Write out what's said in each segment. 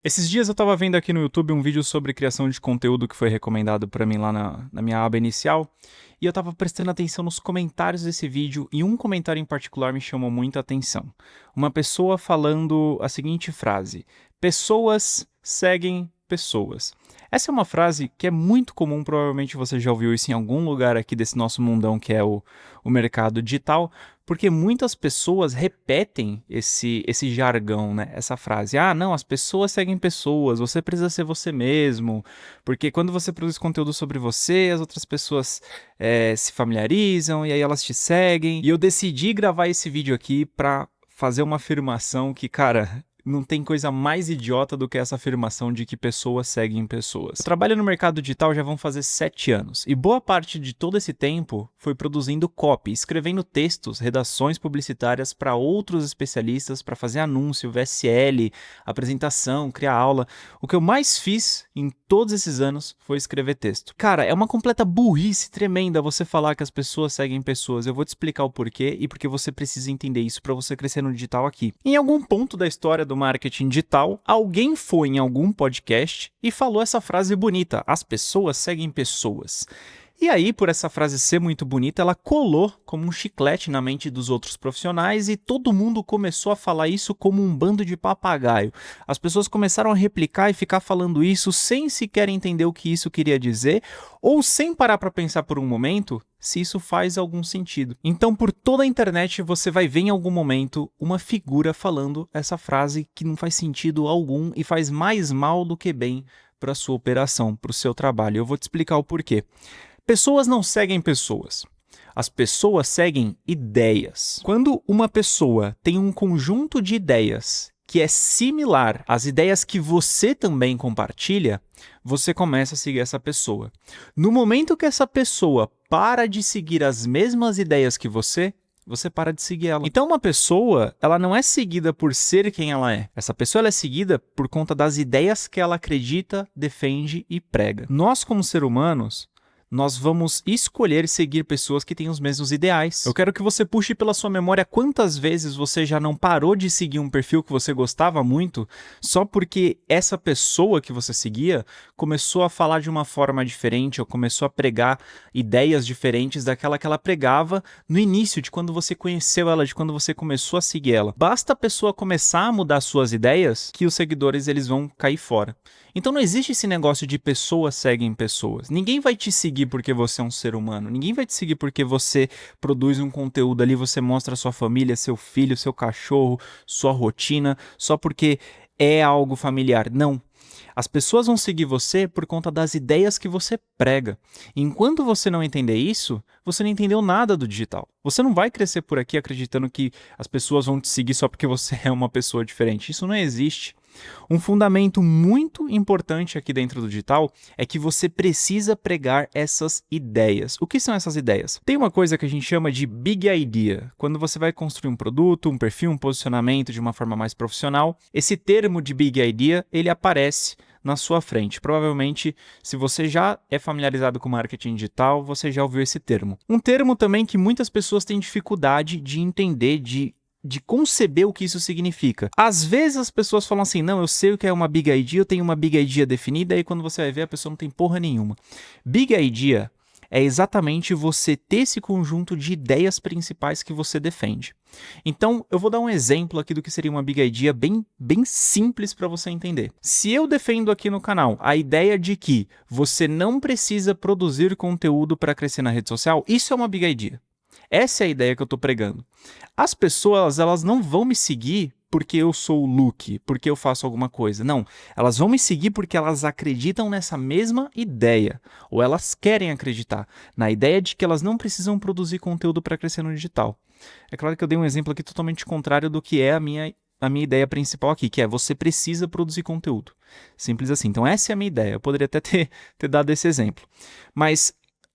Esses dias eu tava vendo aqui no YouTube um vídeo sobre criação de conteúdo que foi recomendado pra mim lá na minha aba inicial, e eu tava prestando atenção nos comentários desse vídeo, e um comentário em particular me chamou muita atenção. Uma pessoa falando a seguinte frase: pessoas seguem pessoas. Essa é uma frase que é muito comum, provavelmente você já ouviu isso em algum lugar aqui desse nosso mundão que é o mercado digital, porque muitas pessoas repetem esse jargão, né? Essa frase. Ah, não, as pessoas seguem pessoas, você precisa ser você mesmo, porque quando você produz conteúdo sobre você, as outras pessoas se familiarizam e aí elas te seguem. E eu decidi gravar esse vídeo aqui pra fazer uma afirmação que, cara, não tem coisa mais idiota do que essa afirmação de que pessoas seguem pessoas. Eu trabalho no mercado digital já vão fazer 7 anos, e boa parte de todo esse tempo foi produzindo copy, escrevendo textos, redações publicitárias para outros especialistas, para fazer anúncio, VSL, apresentação, criar aula. O que eu mais fiz em todos esses anos foi escrever texto. Cara, é uma completa burrice tremenda você falar que as pessoas seguem pessoas. Eu vou te explicar o porquê e porque você precisa entender isso para você crescer no digital aqui. Em algum ponto da história do marketing digital, alguém foi em algum podcast e falou essa frase bonita: as pessoas seguem pessoas. E aí, por essa frase ser muito bonita, ela colou como um chiclete na mente dos outros profissionais e todo mundo começou a falar isso como um bando de papagaio. As pessoas começaram a replicar e ficar falando isso sem sequer entender o que isso queria dizer ou sem parar para pensar por um momento se isso faz algum sentido. Então, por toda a internet, você vai ver em algum momento uma figura falando essa frase que não faz sentido algum e faz mais mal do que bem para a sua operação, para o seu trabalho. Eu vou te explicar o porquê. Pessoas não seguem pessoas. As pessoas seguem ideias. Quando uma pessoa tem um conjunto de ideias que é similar às ideias que você também compartilha, você começa a seguir essa pessoa. No momento que essa pessoa para de seguir as mesmas ideias que você para de seguir ela. Então uma pessoa, ela não é seguida por ser quem ela é. Essa pessoa ela é seguida por conta das ideias que ela acredita, defende e prega. Nós, como seres humanos, nós vamos escolher seguir pessoas que têm os mesmos ideais. Eu quero que você puxe pela sua memória quantas vezes você já não parou de seguir um perfil que você gostava muito só porque essa pessoa que você seguia começou a falar de uma forma diferente ou começou a pregar ideias diferentes daquela que ela pregava no início, de quando você conheceu ela, de quando você começou a seguir ela. Basta a pessoa começar a mudar suas ideias que os seguidores eles vão cair fora. Então não existe esse negócio de pessoas seguem pessoas. Ninguém vai te seguir porque você é um ser humano. Ninguém vai te seguir porque você produz um conteúdo ali, você mostra a sua família, seu filho, seu cachorro, sua rotina, só porque é algo familiar. Não. As pessoas vão seguir você por conta das ideias que você prega. E enquanto você não entender isso, você não entendeu nada do digital. Você não vai crescer por aqui acreditando que as pessoas vão te seguir só porque você é uma pessoa diferente. Isso não existe. Um fundamento muito importante aqui dentro do digital é que você precisa pregar essas ideias. O que são essas ideias? Tem uma coisa que a gente chama de Big Idea. Quando você vai construir um produto, um perfil, um posicionamento de uma forma mais profissional, esse termo de Big Idea, ele aparece na sua frente. Provavelmente, se você já é familiarizado com marketing digital, você já ouviu esse termo. Um termo também que muitas pessoas têm dificuldade de entender, de conceber o que isso significa. Às vezes as pessoas falam assim: não, eu sei o que é uma Big Idea, eu tenho uma Big Idea definida, e quando você vai ver, a pessoa não tem porra nenhuma. Big Idea é exatamente você ter esse conjunto de ideias principais que você defende. Então, eu vou dar um exemplo aqui do que seria uma Big Idea bem simples para você entender. Se eu defendo aqui no canal a ideia de que você não precisa produzir conteúdo para crescer na rede social, isso é uma Big Idea. Essa é a ideia que eu estou pregando. As pessoas, elas não vão me seguir porque eu sou o Luke, porque eu faço alguma coisa. Não, elas vão me seguir porque elas acreditam nessa mesma ideia. Ou elas querem acreditar na ideia de que elas não precisam produzir conteúdo para crescer no digital. É claro que eu dei um exemplo aqui totalmente contrário do que é a minha ideia principal aqui, que é você precisa produzir conteúdo. Simples assim. Então essa é a minha ideia. Eu poderia até ter dado esse exemplo. Mas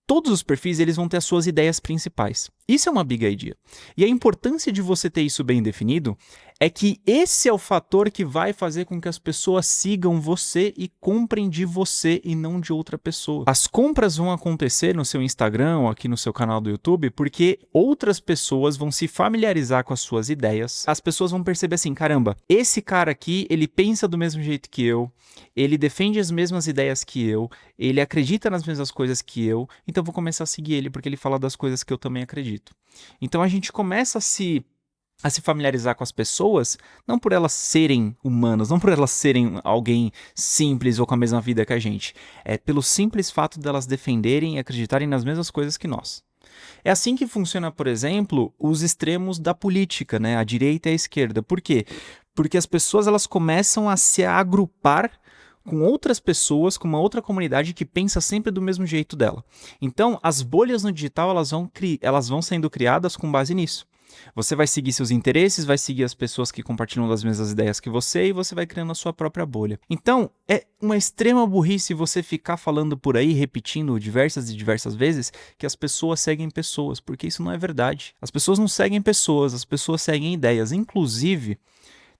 todos os perfis eles vão ter as suas ideias principais. Isso é uma Big Idea. E a importância de você ter isso bem definido é que esse é o fator que vai fazer com que as pessoas sigam você e comprem de você e não de outra pessoa. As compras vão acontecer no seu Instagram ou aqui no seu canal do YouTube porque outras pessoas vão se familiarizar com as suas ideias. As pessoas vão perceber assim, caramba, esse cara aqui, ele pensa do mesmo jeito que eu, ele defende as mesmas ideias que eu, ele acredita nas mesmas coisas que eu, então eu vou começar a seguir ele porque ele fala das coisas que eu também acredito. Então a gente começa a se familiarizar com as pessoas, não por elas serem humanas, não por elas serem alguém simples ou com a mesma vida que a gente. É pelo simples fato delas defenderem e acreditarem nas mesmas coisas que nós. É assim que funciona, por exemplo, os extremos da política, né? A direita e a esquerda. Por quê? Porque as pessoas elas começam a se agrupar com outras pessoas, com uma outra comunidade que pensa sempre do mesmo jeito dela. Então, as bolhas no digital elas vão sendo criadas com base nisso. Você vai seguir seus interesses, vai seguir as pessoas que compartilham das mesmas ideias que você e você vai criando a sua própria bolha. Então, é uma extrema burrice você ficar falando por aí, repetindo diversas e diversas vezes que as pessoas seguem pessoas, porque isso não é verdade. As pessoas não seguem pessoas, as pessoas seguem ideias. Inclusive,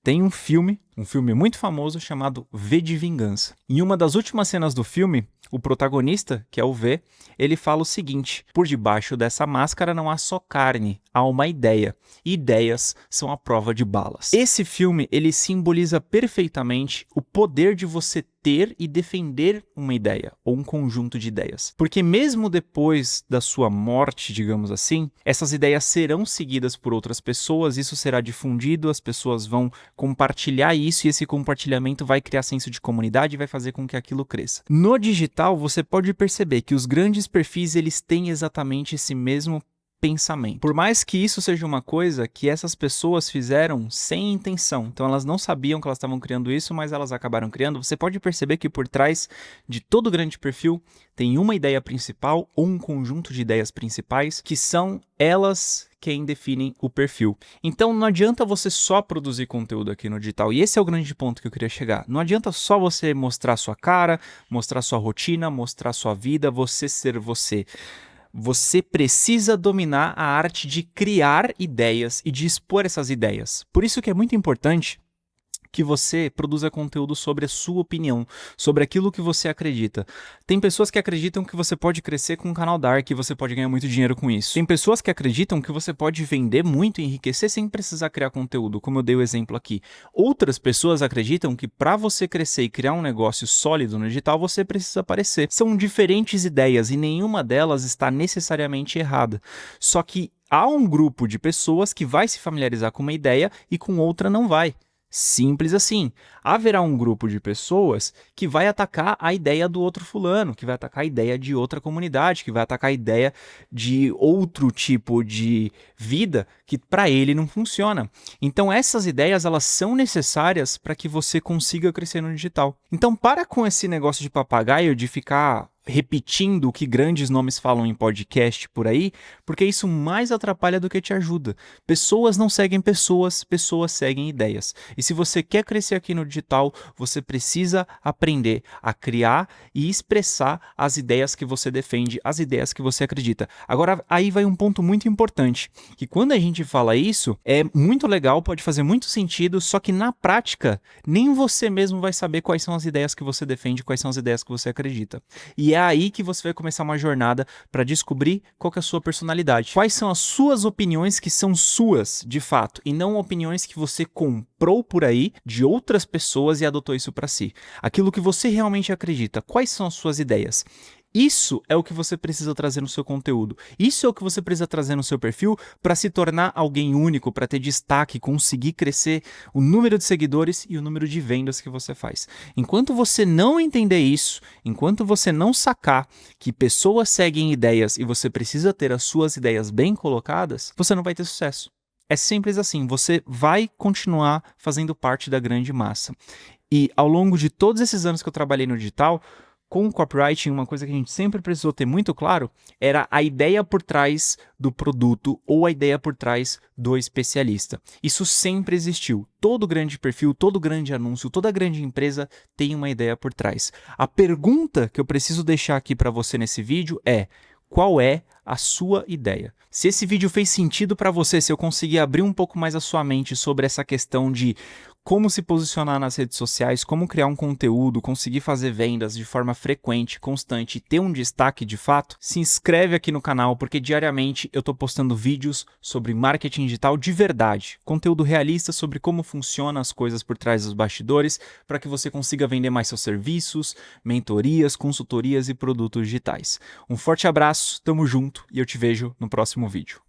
tem um filme muito famoso chamado V de Vingança. Em uma das últimas cenas do filme, o protagonista, que é o V, ele fala o seguinte: por debaixo dessa máscara não há só carne, há uma ideia. E ideias são a prova de balas. Esse filme, ele simboliza perfeitamente o poder de você ter e defender uma ideia, ou um conjunto de ideias. Porque mesmo depois da sua morte, digamos assim, essas ideias serão seguidas por outras pessoas, isso será difundido, as pessoas vão compartilhar isso e esse compartilhamento vai criar senso de comunidade e vai fazer com que aquilo cresça. No digital, você pode perceber que os grandes perfis, eles têm exatamente esse mesmo pensamento. Por mais que isso seja uma coisa que essas pessoas fizeram sem intenção, então elas não sabiam que elas estavam criando isso, mas elas acabaram criando, você pode perceber que por trás de todo grande perfil tem uma ideia principal ou um conjunto de ideias principais que são elas quem definem o perfil. Então não adianta você só produzir conteúdo aqui no digital, e esse é o grande ponto que eu queria chegar. Não adianta só você mostrar sua cara, mostrar sua rotina, mostrar sua vida, você ser você. Você precisa dominar a arte de criar ideias e de expor essas ideias. Por isso que é muito importante que você produza conteúdo sobre a sua opinião, sobre aquilo que você acredita. Tem pessoas que acreditam que você pode crescer com um canal Dark e você pode ganhar muito dinheiro com isso. Tem pessoas que acreditam que você pode vender muito e enriquecer sem precisar criar conteúdo, como eu dei o exemplo aqui. Outras pessoas acreditam que para você crescer e criar um negócio sólido no digital, você precisa aparecer. São diferentes ideias e nenhuma delas está necessariamente errada. Só que há um grupo de pessoas que vai se familiarizar com uma ideia e com outra não vai. Simples assim. Haverá um grupo de pessoas que vai atacar a ideia do outro fulano, que vai atacar a ideia de outra comunidade, que vai atacar a ideia de outro tipo de vida que para ele não funciona. Então essas ideias elas são necessárias para que você consiga crescer no digital. Então para com esse negócio de papagaio de ficar repetindo o que grandes nomes falam em podcast por aí, porque isso mais atrapalha do que te ajuda. Pessoas não seguem pessoas, pessoas seguem ideias. E se você quer crescer aqui no digital, você precisa aprender a criar e expressar as ideias que você defende, as ideias que você acredita. Agora, aí vai um ponto muito importante, que quando a gente fala isso, é muito legal, pode fazer muito sentido, só que na prática, nem você mesmo vai saber quais são as ideias que você defende, quais são as ideias que você acredita. E é aí que você vai começar uma jornada para descobrir qual que é a sua personalidade. Quais são as suas opiniões que são suas, de fato, e não opiniões que você comprou por aí de outras pessoas e adotou isso para si. Aquilo que você realmente acredita. Quais são as suas ideias? Isso é o que você precisa trazer no seu conteúdo. Isso é o que você precisa trazer no seu perfil para se tornar alguém único, para ter destaque, conseguir crescer o número de seguidores e o número de vendas que você faz. Enquanto você não entender isso, enquanto você não sacar que pessoas seguem ideias e você precisa ter as suas ideias bem colocadas, você não vai ter sucesso. É simples assim, você vai continuar fazendo parte da grande massa. E ao longo de todos esses anos que eu trabalhei no digital, com o copywriting, uma coisa que a gente sempre precisou ter muito claro era a ideia por trás do produto ou a ideia por trás do especialista. Isso sempre existiu. Todo grande perfil, todo grande anúncio, toda grande empresa tem uma ideia por trás. A pergunta que eu preciso deixar aqui para você nesse vídeo é: qual é a sua ideia. Se esse vídeo fez sentido para você, se eu conseguir abrir um pouco mais a sua mente sobre essa questão de como se posicionar nas redes sociais, como criar um conteúdo, conseguir fazer vendas de forma frequente, constante e ter um destaque de fato, se inscreve aqui no canal porque diariamente eu estou postando vídeos sobre marketing digital de verdade, conteúdo realista sobre como funcionam as coisas por trás dos bastidores para que você consiga vender mais seus serviços, mentorias, consultorias e produtos digitais. Um forte abraço, tamo junto e eu te vejo no próximo vídeo.